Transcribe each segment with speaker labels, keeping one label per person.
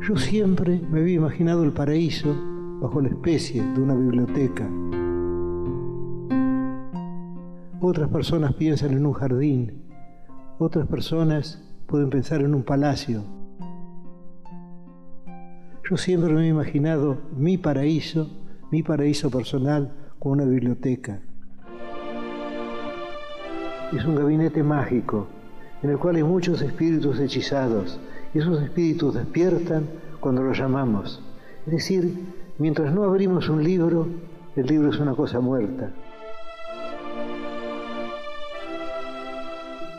Speaker 1: Yo siempre me había imaginado el paraíso bajo la especie de una biblioteca. Otras personas piensan en un jardín, otras personas pueden pensar en un palacio. Yo siempre me he imaginado mi paraíso personal con una biblioteca. Es un gabinete mágico en el cual hay muchos espíritus hechizados y esos espíritus despiertan cuando los llamamos. Es decir, mientras no abrimos un libro, el libro es una cosa muerta.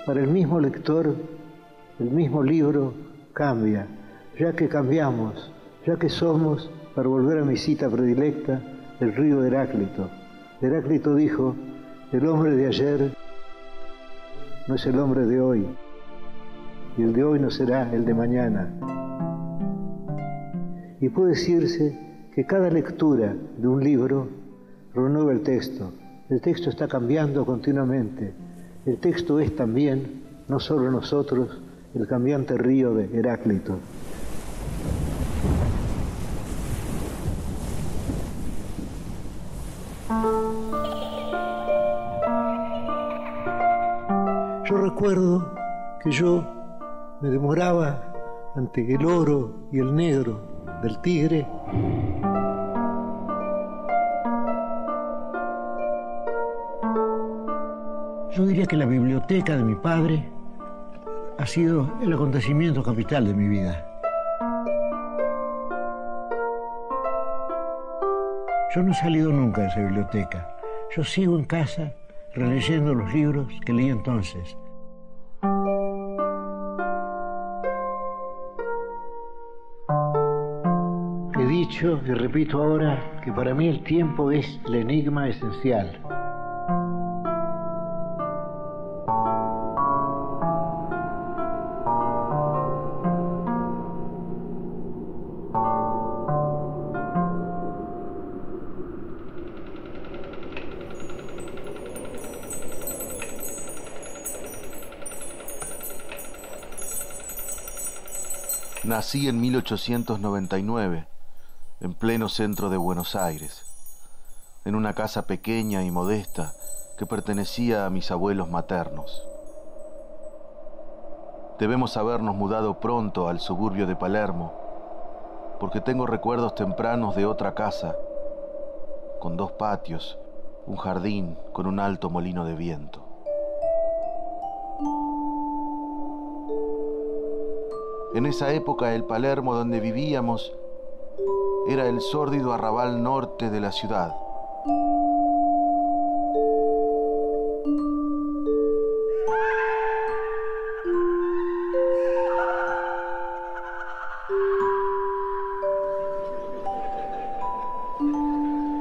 Speaker 1: Para el mismo lector, el mismo libro cambia, ya que cambiamos, ya que somos, para volver a mi cita predilecta, el río Heráclito. Heráclito dijo, el hombre de ayer no es el hombre de hoy, y el de hoy no será el de mañana. Y puede decirse que cada lectura de un libro renueva el texto. El texto está cambiando continuamente. El texto es también, no solo nosotros, el cambiante río de Heráclito. Yo recuerdo que yo me demoraba ante el oro y el negro del tigre. Yo diría que la biblioteca de mi padre ha sido el acontecimiento capital de mi vida. Yo no he salido nunca de esa biblioteca. Yo sigo en casa releyendo los libros que leí entonces. He dicho y repito ahora que para mí el tiempo es el enigma esencial.
Speaker 2: Nací en 1899, en pleno centro de Buenos Aires, en una casa pequeña y modesta que pertenecía a mis abuelos maternos. Debemos habernos mudado pronto al suburbio de Palermo, porque tengo recuerdos tempranos de otra casa, con 2 patios, un jardín con un alto molino de viento. En esa época el Palermo donde vivíamos era el sórdido arrabal norte de la ciudad.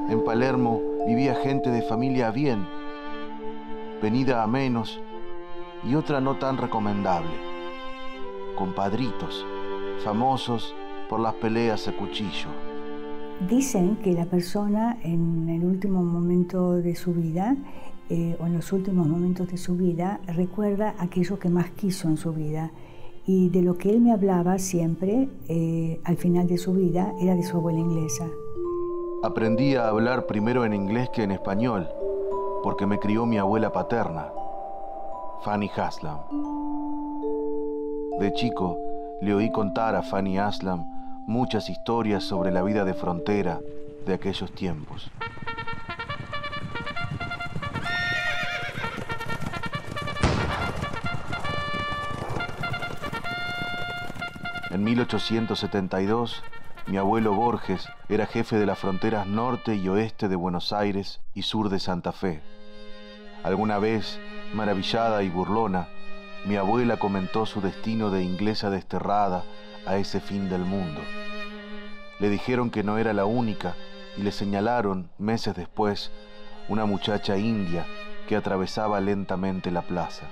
Speaker 2: En Palermo vivía gente de familia bien, venida a menos y otra no tan recomendable. Compadritos, famosos por las peleas a cuchillo.
Speaker 3: Dicen que la persona en el último momento de su vida, o en los últimos momentos de su vida, recuerda aquello que más quiso en su vida. Y de lo que él me hablaba siempre, al final de su vida, era de su abuela inglesa.
Speaker 2: Aprendí a hablar primero en inglés que en español, porque me crió mi abuela paterna, Fanny Haslam. De chico, le oí contar a Fanny Haslam muchas historias sobre la vida de frontera de aquellos tiempos. En 1872, mi abuelo Borges era jefe de las fronteras norte y oeste de Buenos Aires y sur de Santa Fe. Alguna vez, maravillada y burlona, mi abuela comentó su destino de inglesa desterrada a ese fin del mundo. Le dijeron que no era la única y le señalaron, meses después, una muchacha india que atravesaba lentamente la plaza.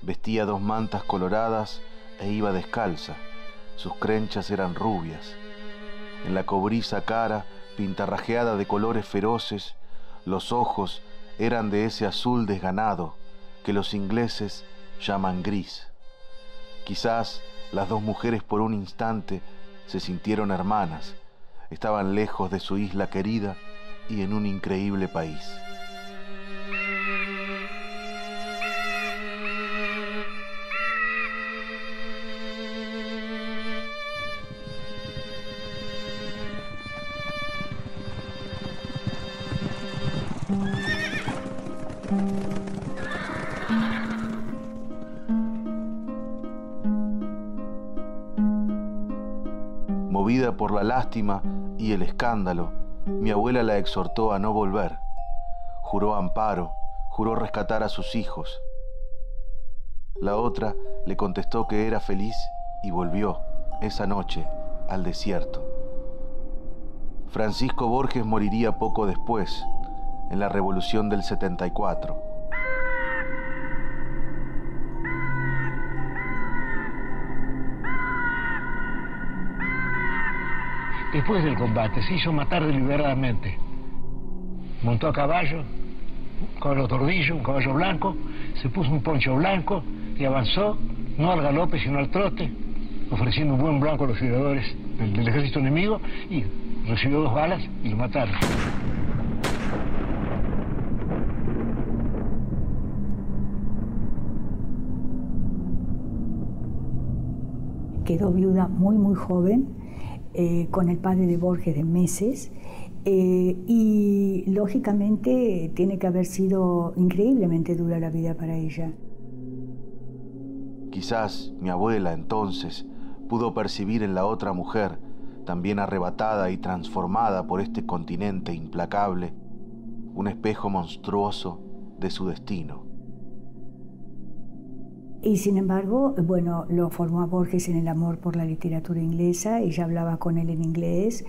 Speaker 2: Vestía 2 mantas coloradas e iba descalza. Sus crenchas eran rubias. En la cobriza cara, pintarrajeada de colores feroces, los ojos eran de ese azul desganado que los ingleses llaman gris. Quizás Las dos mujeres por un instante se sintieron hermanas. Estaban lejos de su isla querida y en un increíble país. Movida por la lástima y el escándalo, mi abuela la exhortó a no volver. Juró amparo, juró rescatar a sus hijos. La otra le contestó que era feliz y volvió, esa noche, al desierto. Francisco Borges moriría poco después, en la Revolución del 74.
Speaker 4: Después del combate se hizo matar deliberadamente. Montó a caballo tordillo, un caballo blanco, se puso un poncho blanco y avanzó, no al galope sino al trote, ofreciendo un buen blanco a los tiradores del ejército enemigo, y recibió 2 balas y lo mataron.
Speaker 3: Quedó viuda muy joven, con el padre de Borges de meses, y lógicamente tiene que haber sido increíblemente dura la vida para ella.
Speaker 2: Quizás mi abuela entonces pudo percibir en la otra mujer, también arrebatada y transformada por este continente implacable, un espejo monstruoso de su destino.
Speaker 3: Y sin embargo, bueno, lo formó a Borges en el amor por la literatura inglesa. Ella hablaba con él en inglés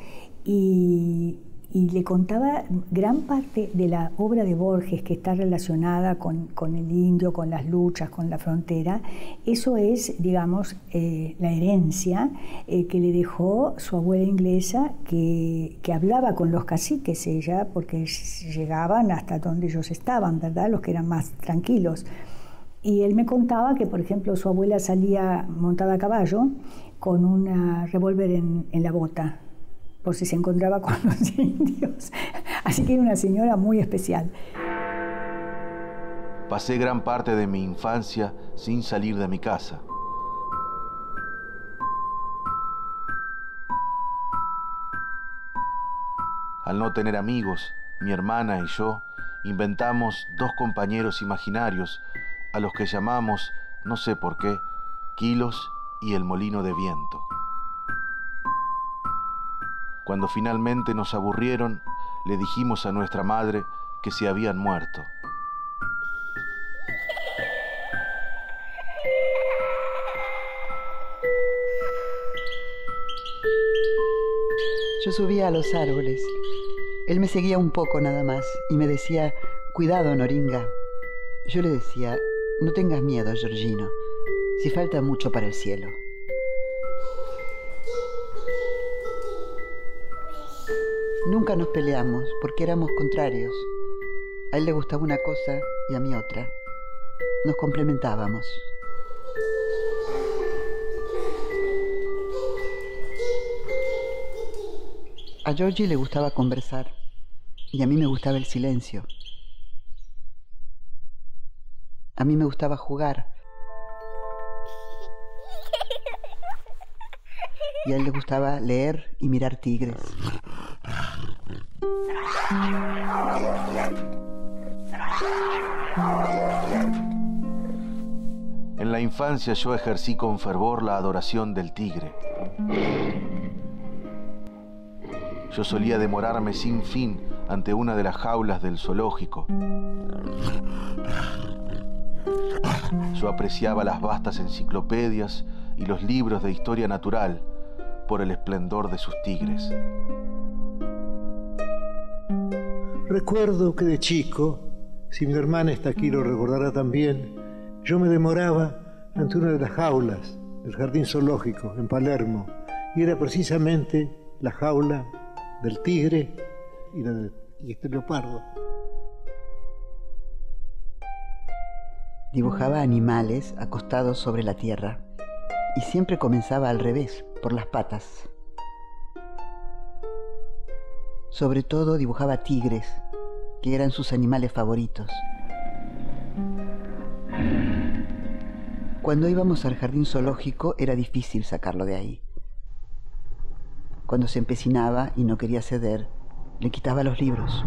Speaker 3: y le contaba gran parte de la obra de Borges que está relacionada con el indio, con las luchas, con la frontera. Eso es, digamos, la herencia que le dejó su abuela inglesa, que hablaba con los caciques ella, porque llegaban hasta donde ellos estaban, ¿verdad?, los que eran más tranquilos. Y él me contaba que, por ejemplo, su abuela salía montada a caballo con un revólver en la bota, por si se encontraba con los indios. Así que era una señora muy especial.
Speaker 2: Pasé gran parte de mi infancia sin salir de mi casa. Al no tener amigos, mi hermana y yo inventamos 2 compañeros imaginarios a los que llamamos, no sé por qué, Quilos y el molino de viento. Cuando finalmente nos aburrieron, le dijimos a nuestra madre que se habían muerto.
Speaker 5: Yo subía a los árboles. Él me seguía un poco nada más y me decía, cuidado, Noringa. Yo le decía, no tengas miedo, Georgino, si falta mucho para el cielo. Nunca nos peleamos porque éramos contrarios. A él le gustaba una cosa y a mí otra. Nos complementábamos. A Georgie le gustaba conversar y a mí me gustaba el silencio. A mí me gustaba jugar y a él le gustaba leer y mirar tigres.
Speaker 2: En la infancia yo ejercí con fervor la adoración del tigre. Yo solía demorarme sin fin ante una de las jaulas del zoológico. Yo apreciaba las vastas enciclopedias y los libros de historia natural por el esplendor de sus tigres.
Speaker 1: Recuerdo que de chico, si mi hermana está aquí lo recordará también, yo me demoraba ante una de las jaulas del jardín zoológico en Palermo, y era precisamente la jaula del tigre y este leopardo.
Speaker 5: Dibujaba animales acostados sobre la tierra. y siempre comenzaba al revés, por las patas. Sobre todo dibujaba tigres, que eran sus animales favoritos. Cuando íbamos al jardín zoológico era difícil sacarlo de ahí. Cuando se empecinaba y no quería ceder, le quitaba los libros.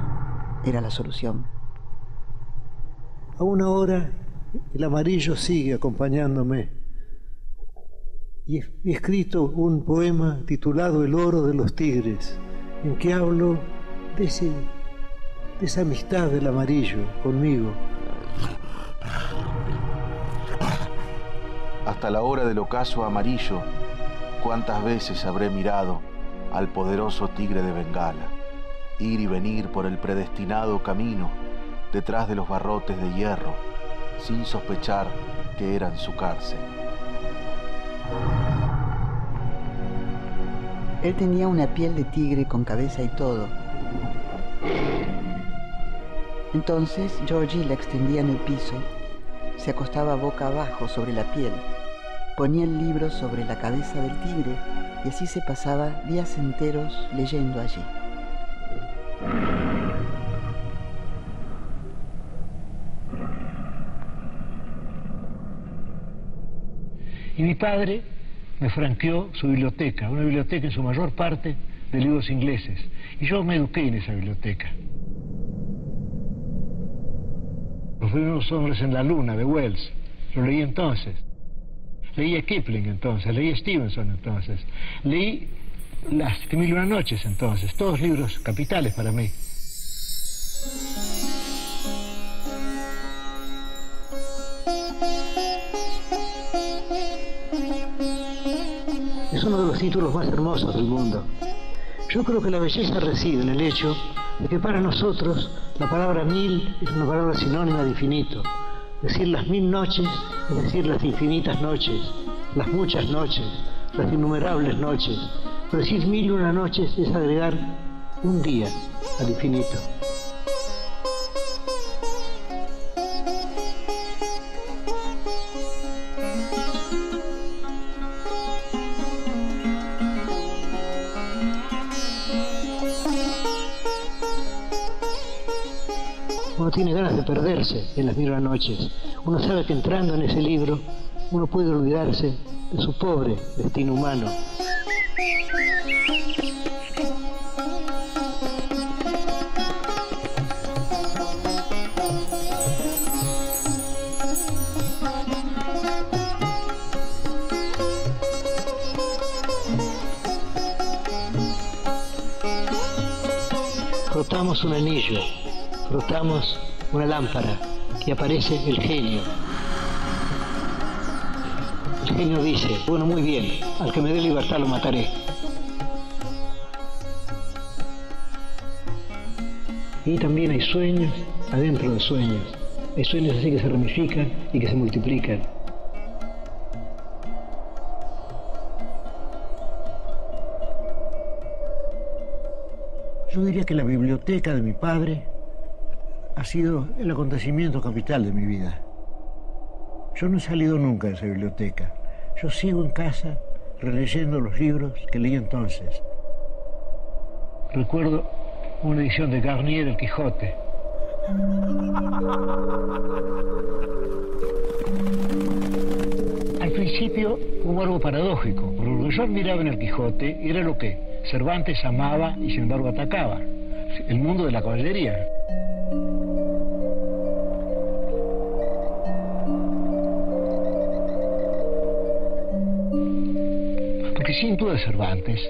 Speaker 5: Era la solución.
Speaker 1: Aún ahora el amarillo sigue acompañándome. Y he escrito un poema titulado El oro de los tigres, en que hablo de esa amistad del amarillo conmigo.
Speaker 2: Hasta la hora del ocaso amarillo, cuántas veces habré mirado al poderoso tigre de Bengala, ir y venir por el predestinado camino detrás de los barrotes de hierro, sin sospechar que eran su cárcel.
Speaker 5: Él tenía una piel de tigre con cabeza y todo. Entonces Georgie la extendía en el piso, se acostaba boca abajo sobre la piel, ponía el libro sobre la cabeza del tigre y así se pasaba días enteros leyendo allí.
Speaker 4: Y mi padre me franqueó su biblioteca, una biblioteca en su mayor parte de libros ingleses. Y yo me eduqué en esa biblioteca. Los primeros hombres en la luna, de Wells, lo leí entonces. Leí a Kipling entonces, leí a Stevenson entonces. Leí Las 1001 noches entonces, todos libros capitales para mí.
Speaker 1: Es uno de los títulos más hermosos del mundo. Yo creo que la belleza reside en el hecho de que para nosotros la palabra 1000 es una palabra sinónima de infinito. Decir las 1000 noches es decir las infinitas noches, las muchas noches, las innumerables noches. Pero decir 1001 noches es agregar un día al infinito. Uno tiene ganas de perderse en las 1001 noches. Uno sabe que entrando en ese libro, uno puede olvidarse de su pobre destino humano. Frotamos un anillo, frotamos una lámpara y aparece el genio. El genio dice, bueno, muy bien, al que me dé libertad lo mataré. Y también hay sueños adentro de sueños. Hay sueños así que se ramifican y que se multiplican. Yo diría que la biblioteca de mi padre ha sido el acontecimiento capital de mi vida. Yo no he salido nunca de esa biblioteca. Yo sigo en casa releyendo los libros que leí entonces.
Speaker 4: Recuerdo una edición de Garnier, El Quijote. Al principio hubo algo paradójico, porque lo que yo admiraba en El Quijote era lo que Cervantes amaba y sin embargo atacaba: el mundo de la caballería. Porque sin duda Cervantes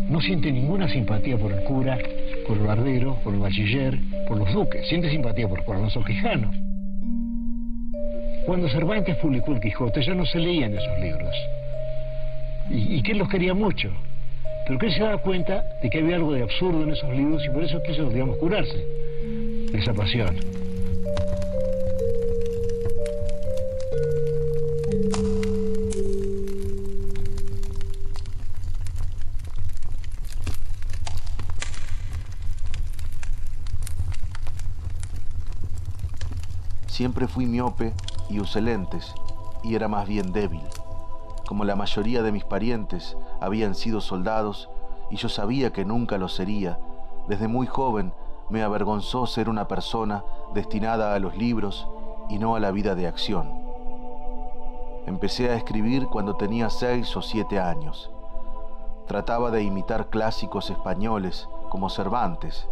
Speaker 4: no siente ninguna simpatía por el cura, por el barbero, por el bachiller, por los duques. Siente simpatía por Alonso Quijano. Cuando Cervantes publicó El Quijote ya no se leían esos libros. Y que él los quería mucho. Pero que él se daba cuenta de que había algo de absurdo en esos libros y por eso quiso, digamos, curarse de esa pasión.
Speaker 2: Siempre fui miope y usé lentes, y era más bien débil. como la mayoría de mis parientes habían sido soldados y yo sabía que nunca lo sería, desde muy joven me avergonzó ser una persona destinada a los libros y no a la vida de acción. Empecé a escribir cuando tenía 6 o 7 años. Trataba de imitar clásicos españoles como Cervantes.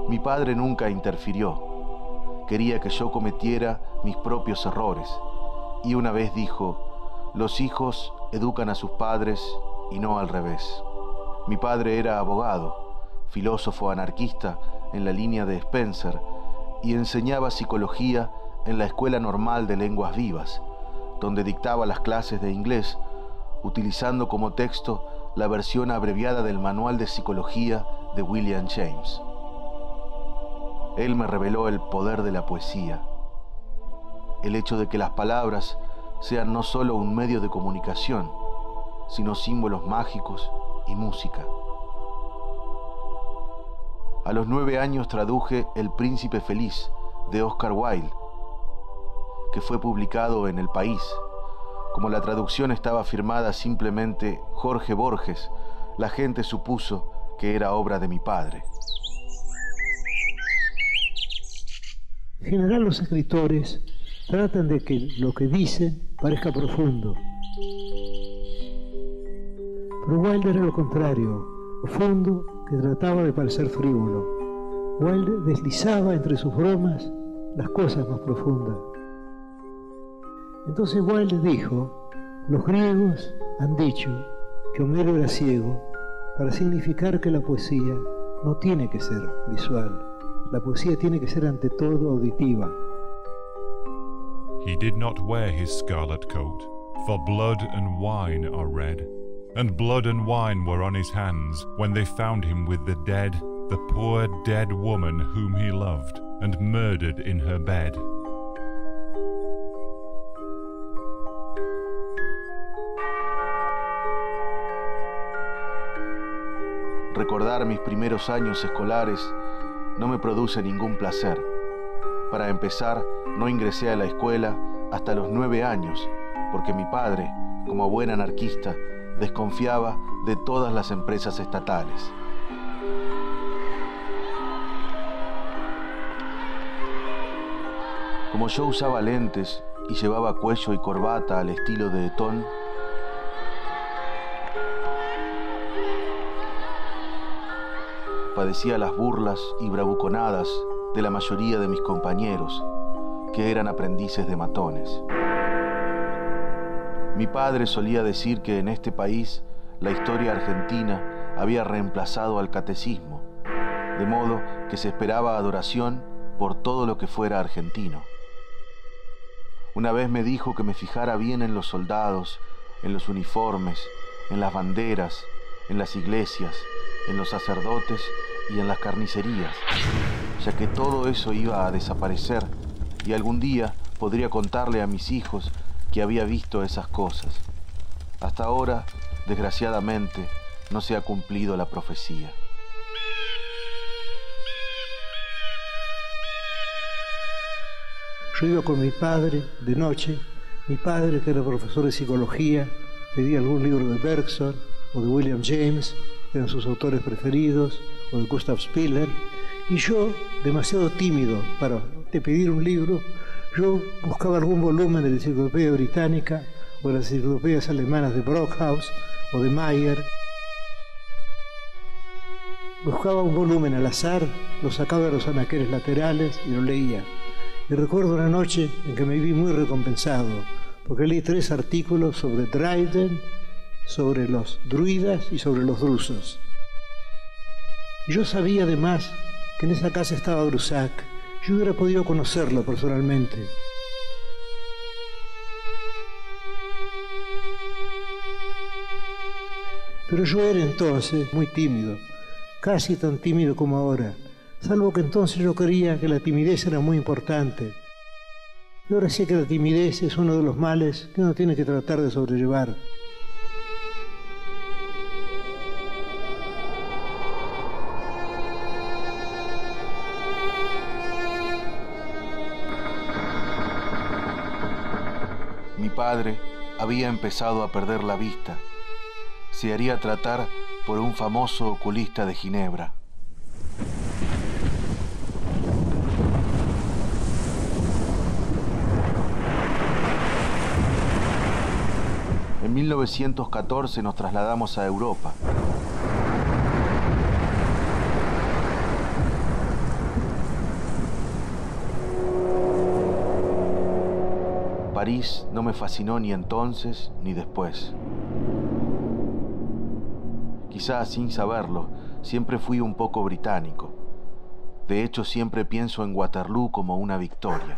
Speaker 2: Mi padre nunca interfirió. Quería que yo cometiera mis propios errores. Y una vez dijo: los hijos educan a sus padres y no al revés. Mi padre era abogado, filósofo anarquista en la línea de Spencer, y enseñaba psicología en la Escuela Normal de Lenguas Vivas, donde dictaba las clases de inglés, utilizando como texto la versión abreviada del Manual de Psicología de William James. Él me reveló el poder de la poesía, el hecho de que las palabras sean no solo un medio de comunicación, sino símbolos mágicos y música. A los 9 años traduje El Príncipe Feliz de Oscar Wilde, que fue publicado en El País. Como la traducción estaba firmada simplemente Jorge Borges, la gente supuso que era obra de mi padre.
Speaker 1: En general, los escritores tratan de que lo que dicen parezca profundo. Pero Wilde era lo contrario, profundo, que trataba de parecer frívolo. Wilde deslizaba entre sus bromas las cosas más profundas. Entonces Wilde dijo: los griegos han dicho que Homero era ciego para significar que la poesía no tiene que ser visual. La poesía tiene que ser ante todo auditiva.
Speaker 6: He did not wear his scarlet coat, for blood and wine are red, and blood and wine were on his hands when they found him with the dead, the poor dead woman whom he loved, and murdered in her bed.
Speaker 2: Recordar mis primeros años escolares no me produce ningún placer. Para empezar, no ingresé a la escuela hasta los 9 años, porque mi padre, como buen anarquista, desconfiaba de todas las empresas estatales. Como yo usaba lentes y llevaba cuello y corbata al estilo de Eton, padecía las burlas y bravuconadas de la mayoría de mis compañeros, que eran aprendices de matones. Mi padre solía decir que en este país la historia argentina había reemplazado al catecismo, de modo que se esperaba adoración por todo lo que fuera argentino. Una vez me dijo que me fijara bien en los soldados, en los uniformes, en las banderas, en las iglesias, en los sacerdotes y en las carnicerías, ya que todo eso iba a desaparecer y algún día podría contarle a mis hijos que había visto esas cosas. Hasta ahora, desgraciadamente, no se ha cumplido la profecía.
Speaker 1: Yo iba con mi padre de noche. Mi padre, que era profesor de psicología, pedía algún libro de Bergson o de William James, que eran sus autores preferidos, o de Gustav Spiller, y yo, demasiado tímido para pedir un libro, yo buscaba algún volumen de la Enciclopedia Británica o de las enciclopedias alemanas de Brockhaus o de Mayer. Buscaba un volumen al azar, lo sacaba de los anaqueles laterales y lo leía. Y recuerdo una noche en que me vi muy recompensado, porque leí 3 artículos sobre Dryden, sobre los druidas y sobre los drusos. Y yo sabía además que en esa casa estaba Grusac. Yo hubiera podido conocerlo personalmente. Pero yo era entonces muy tímido, casi tan tímido como ahora, salvo que entonces yo creía que la timidez era muy importante. Y ahora sé que la timidez es uno de los males que uno tiene que tratar de sobrellevar.
Speaker 2: Mi padre había empezado a perder la vista. Se haría tratar por un famoso oculista de Ginebra. En 1914 nos trasladamos a Europa. París no me fascinó ni entonces ni después. Quizás sin saberlo, siempre fui un poco británico. De hecho, siempre pienso en Waterloo como una victoria.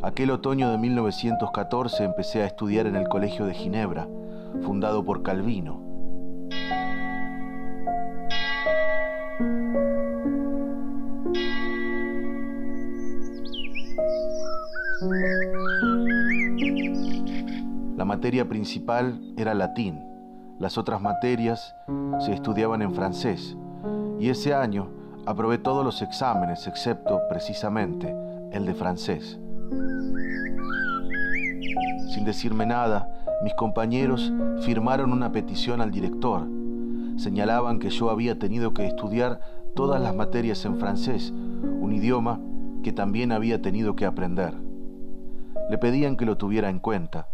Speaker 2: Aquel otoño de 1914 empecé a estudiar en el Colegio de Ginebra, fundado por Calvino. La materia principal era latín, las otras materias se estudiaban en francés, y ese año aprobé todos los exámenes excepto, precisamente, el de francés. Sin decirme nada, mis compañeros firmaron una petición al director. Señalaban que yo había tenido que estudiar todas las materias en francés, un idioma que también había tenido que aprender. Le pedían que lo tuviera en cuenta,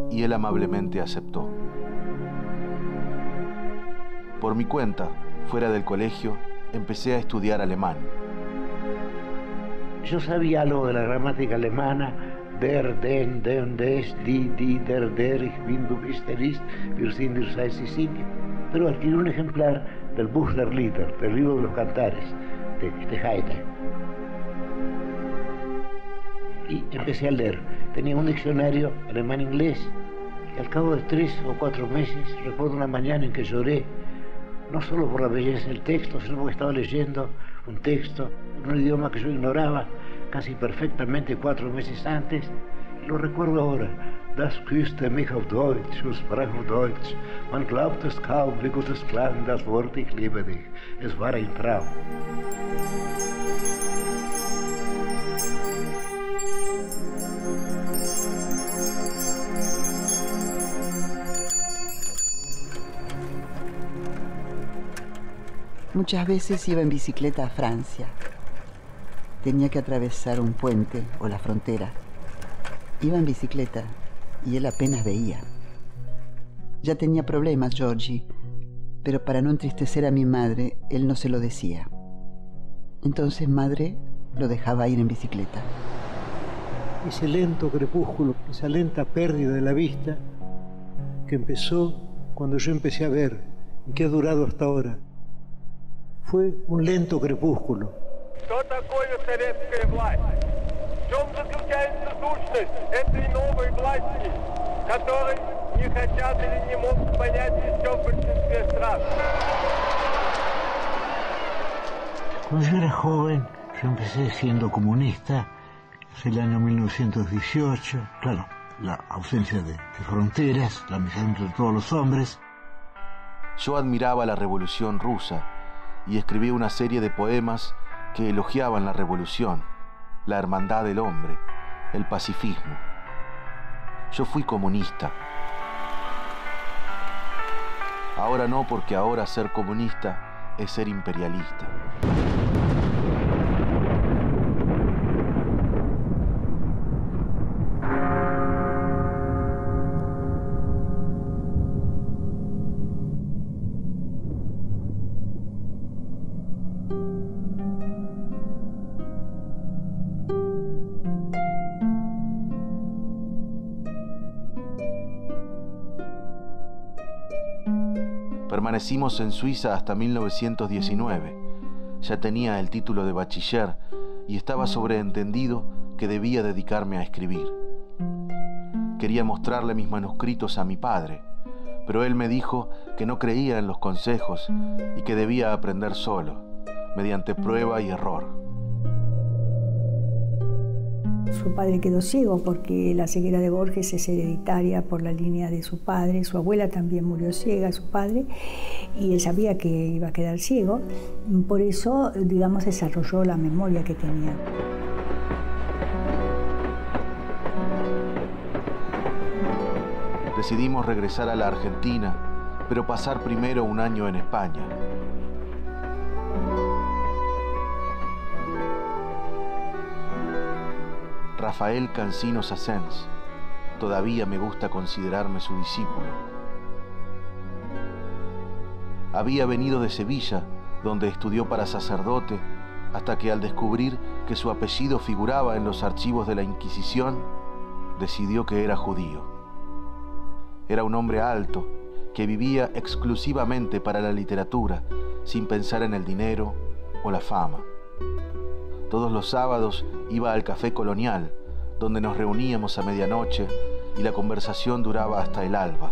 Speaker 2: y él amablemente aceptó. Por mi cuenta, fuera del colegio, empecé a estudiar alemán.
Speaker 1: Yo sabía algo de la gramática alemana, der, den, des, die, der, ich bin, du bist, ist, wir sind, ihr seid, sie sind. Pero adquirí un ejemplar del Buch der Lieder, del libro de los cantares, de Heine. Y empecé a leer. Tenía un diccionario alemán-inglés. Y al cabo de 3 o 4 meses, recuerdo una mañana en que lloré, no solo por la belleza del texto, sino porque estaba leyendo un texto en un idioma que yo ignoraba casi perfectamente 4 meses antes. Y lo recuerdo ahora. Das küsste mich auf Deutsch, ich sprach auf Deutsch. Man glaubt es kaum, wie gut es klang, das Wort ich liebe dich. Es war ein Traum.
Speaker 5: Muchas veces iba en bicicleta a Francia. Tenía que atravesar un puente o la frontera. Iba en bicicleta y él apenas veía. Ya tenía problemas, Georgie, pero para no entristecer a mi madre, él no se lo decía. Entonces madre lo dejaba ir en bicicleta.
Speaker 1: Ese lento crepúsculo, esa lenta pérdida de la vista que empezó cuando yo empecé a ver y que ha durado hasta ahora. Fue un lento crepúsculo.
Speaker 7: Что такое советская власть? В чем заключается сущность этой новой власти, которой не хотят или не могут понять еще в большинстве стран?
Speaker 8: Cuando yo era joven, yo empecé siendo comunista, hacia el año 1918, claro, la ausencia de fronteras, la amistad entre todos los hombres.
Speaker 2: Yo admiraba la Revolución Rusa y escribí una serie de poemas que elogiaban la revolución, la hermandad del hombre, el pacifismo. Yo fui comunista. Ahora no, porque ahora ser comunista es ser imperialista. Permanecimos en Suiza hasta 1919. Ya tenía el título de bachiller y estaba sobreentendido que debía dedicarme a escribir. Quería mostrarle mis manuscritos a mi padre, pero él me dijo que no creía en los consejos y que debía aprender solo, mediante prueba y error.
Speaker 3: Su padre quedó ciego porque la ceguera de Borges es hereditaria por la línea de su padre. Su abuela también murió ciega, su padre, y él sabía que iba a quedar ciego. Por eso, digamos, desarrolló la memoria que tenía.
Speaker 2: Decidimos regresar a la Argentina, pero pasar primero un año en España. Rafael Cansino Sassens, todavía me gusta considerarme su discípulo. Había venido de Sevilla, donde estudió para sacerdote, hasta que al descubrir que su apellido figuraba en los archivos de la Inquisición, decidió que era judío. Era un hombre alto, que vivía exclusivamente para la literatura, sin pensar en el dinero o la fama. Todos los sábados iba al Café Colonial, donde nos reuníamos a medianoche y la conversación duraba hasta el alba.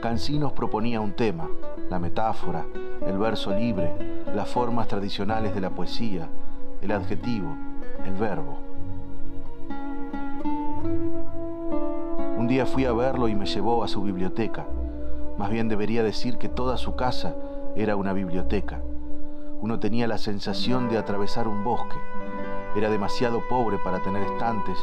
Speaker 2: Cansino proponía un tema, la metáfora, el verso libre, las formas tradicionales de la poesía, el adjetivo, el verbo. Un día fui a verlo y me llevó a su biblioteca. Más bien debería decir que toda su casa era una biblioteca. Uno tenía la sensación de atravesar un bosque. Era demasiado pobre para tener estantes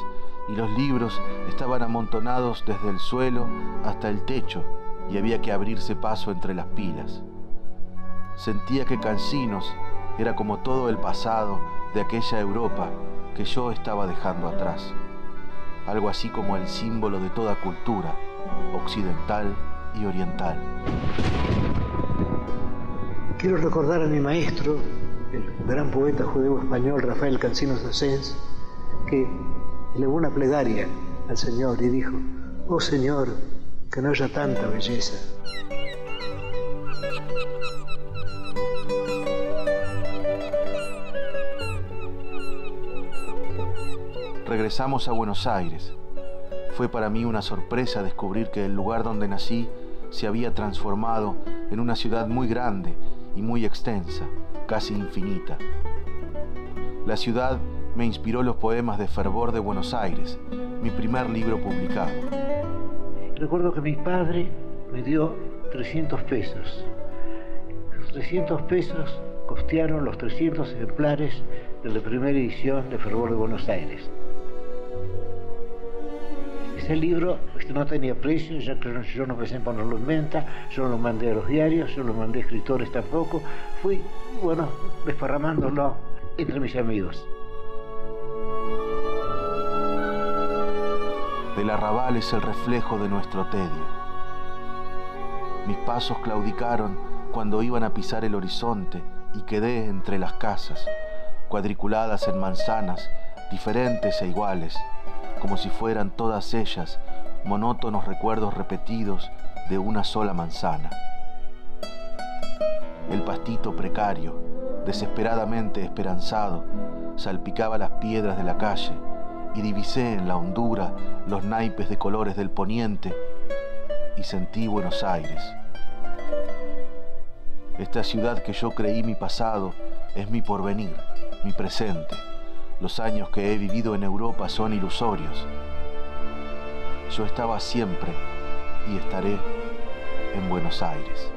Speaker 2: y los libros estaban amontonados desde el suelo hasta el techo y había que abrirse paso entre las pilas. Sentía que Cansinos era como todo el pasado de aquella Europa que yo estaba dejando atrás. Algo así como el símbolo de toda cultura, occidental y oriental.
Speaker 1: Quiero recordar a mi maestro, el gran poeta judeo-español Rafael Cansino Sassens, que elevó una plegaria al Señor y dijo: «Oh Señor, que no haya tanta belleza».
Speaker 2: Regresamos a Buenos Aires. Fue para mí una sorpresa descubrir que el lugar donde nací se había transformado en una ciudad muy grande y muy extensa, casi infinita. La ciudad me inspiró los poemas de Fervor de Buenos Aires, mi primer libro publicado.
Speaker 1: Recuerdo que mi padre me dio 300 pesos. Los 300 pesos costearon los 300 ejemplares de la primera edición de Fervor de Buenos Aires. Ese libro no tenía precio, ya que yo no pensé en ponerlo en venta, yo no lo mandé a los diarios, yo no lo mandé a escritores tampoco. Fui, desparramándolo entre mis amigos.
Speaker 2: El arrabal es el reflejo de nuestro tedio. Mis pasos claudicaron cuando iban a pisar el horizonte y quedé entre las casas, cuadriculadas en manzanas, diferentes e iguales, como si fueran todas ellas monótonos recuerdos repetidos de una sola manzana. El pastito precario, desesperadamente esperanzado, salpicaba las piedras de la calle y divisé en la hondura los naipes de colores del poniente y sentí Buenos Aires. Esta ciudad que yo creí mi pasado es mi porvenir, mi presente. Los años que he vivido en Europa son ilusorios. Yo estaba siempre y estaré en Buenos Aires.